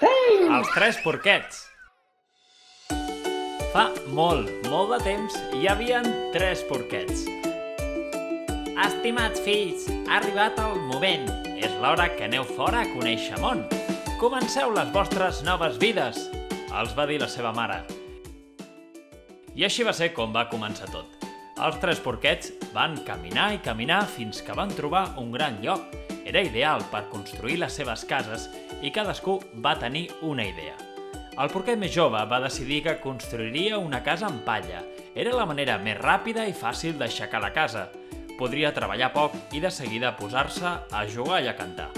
Els tres porquets. Fa molt de temps hi havien tres porquets. Estimats fills, ha arribat el moment. És l'hora que aneu fora a conèixer món. Comenceu les vostres noves vides, els va dir la seva mare. I així va ser com va començar tot. Els tres porquets van caminar i caminar fins que van trobar un gran lloc. Era ideal per construir les seves cases i cadascú va tenir una idea. El porquet més jove va decidir que construiria una casa amb palla. Era la manera més ràpida i fàcil d'aixecar la casa. Podria treballar poc i de seguida posar-se a jugar i a cantar.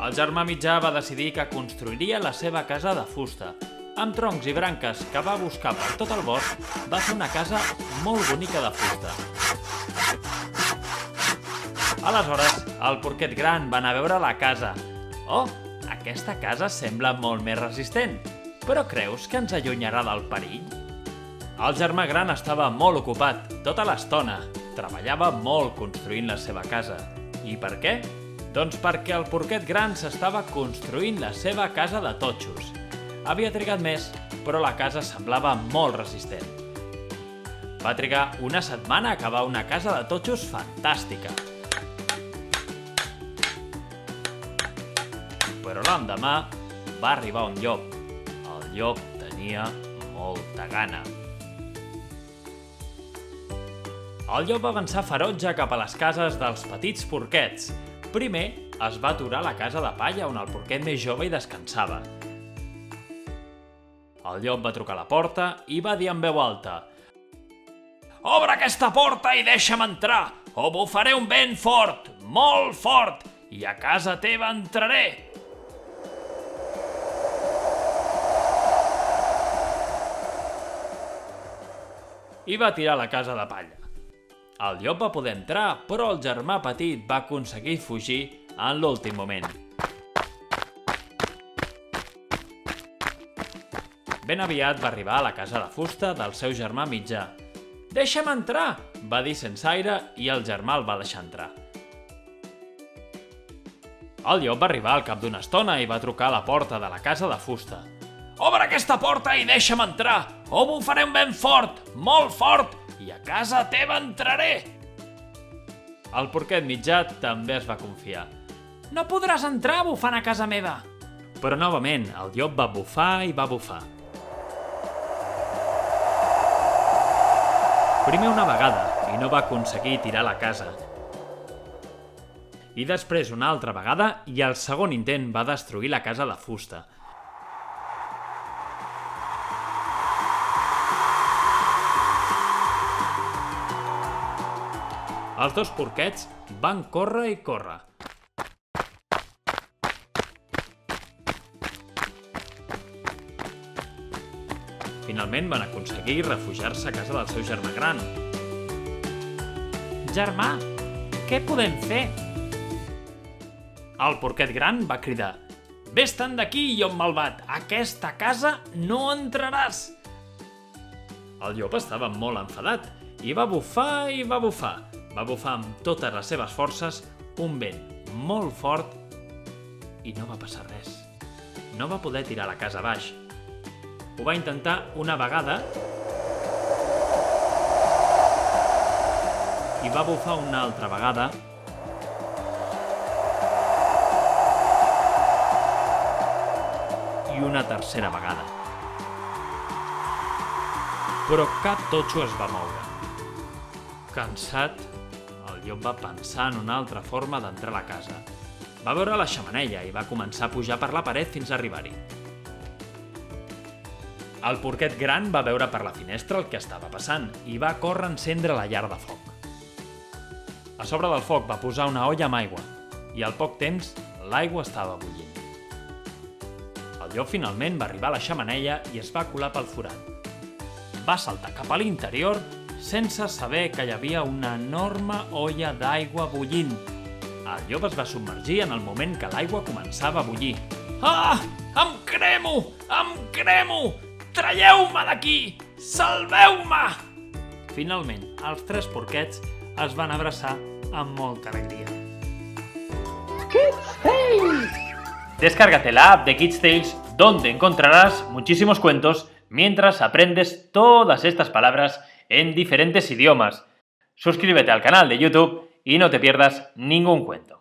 El germà mitjà va decidir que construiria la seva casa de fusta. Amb troncs i branques que va buscar per tot el bosc, va fer una casa molt bonica de fusta. Aleshores, el porquet gran va anar a veure la casa. Oh, aquesta casa sembla molt més resistent, però creus que ens allunyarà del perill? El germà gran estava molt ocupat tota l'estona. Treballava molt construint la seva casa. I per què? Doncs perquè el porquet gran s'estava construint la seva casa de totxos. Havia trigat més, però la casa semblava molt resistent. Va trigar una setmana a acabar una casa de totxos fantàstica. Però l'endemà va arribar un llop. El llop tenia molta gana. El llop va avançar ferotge cap a les cases dels petits porquets. Primer es va aturar a la casa de palla on el porquet més jove hi descansava. El llop va trucar a la porta i va dir en veu alta: «Obre aquesta porta i deixa'm entrar, o bufaré un vent fort, molt fort, i a casa teva entraré!» I va tirar la casa de palla. El llop va poder entrar, però el germà petit va aconseguir fugir en l'últim moment. Ben aviat va arribar a la casa de fusta del seu germà mitjà. «Deixa'm entrar!», va dir sense aire i el germà el va deixar entrar. El llop va arribar al cap d'una estona i va trucar a la porta de la casa de fusta. «Obre aquesta porta i deixa'm entrar, o bufaré un vent fort, molt fort, i a casa teva entraré!» El porquet mitjà també es va confiar. «No podràs entrar bufant a casa meva!» Però novament el llop va bufar i va bufar. Primer una vegada i no va aconseguir tirar la casa. I després una altra vegada i el segon intent va destruir la casa de fusta. Els dos porquets van córrer i córrer. Finalment van aconseguir refugiar-se a casa del seu germà gran. «Germà, què podem fer?» El porquet gran va cridar: «Vés-te'n d'aquí, llop malvat! A aquesta casa no entraràs!» El llop estava molt enfadat i va bufar i va bufar. Va bufar amb totes les seves forces un vent molt fort i no va passar res. No va poder tirar la casa baix. Ho va intentar una vegada i va bufar una altra vegada i una tercera vegada. Però cap totxo es va moure. Cansat, el llop va pensar en una altra forma d'entrar a la casa. Va veure la xemeneia i va començar a pujar per la paret fins a arribar-hi. El porquet gran va veure per la finestra el que estava passant i va córrer a encendre la llar de foc. A sobre del foc va posar una olla amb aigua i al poc temps l'aigua estava bullint. El llop finalment va arribar a la xemeneia i es va colar pel forat. Va saltar cap a l'interior sense saber que hi havia una enorme olla d'aigua bullint. El llop es va submergir en el moment que l'aigua començava a bullir. «Ah! Em cremo! Em cremo! Traieu-me d'aquí! Salveu-me!» Finalment, els tres porquets es van abraçar amb molta alegria. Good thing! Descárgate la app de Kids Tales, donde encontrarás muchísimos cuentos mientras aprendes todas estas palabras en diferentes idiomas. Suscríbete al canal de YouTube y no te pierdas ningún cuento.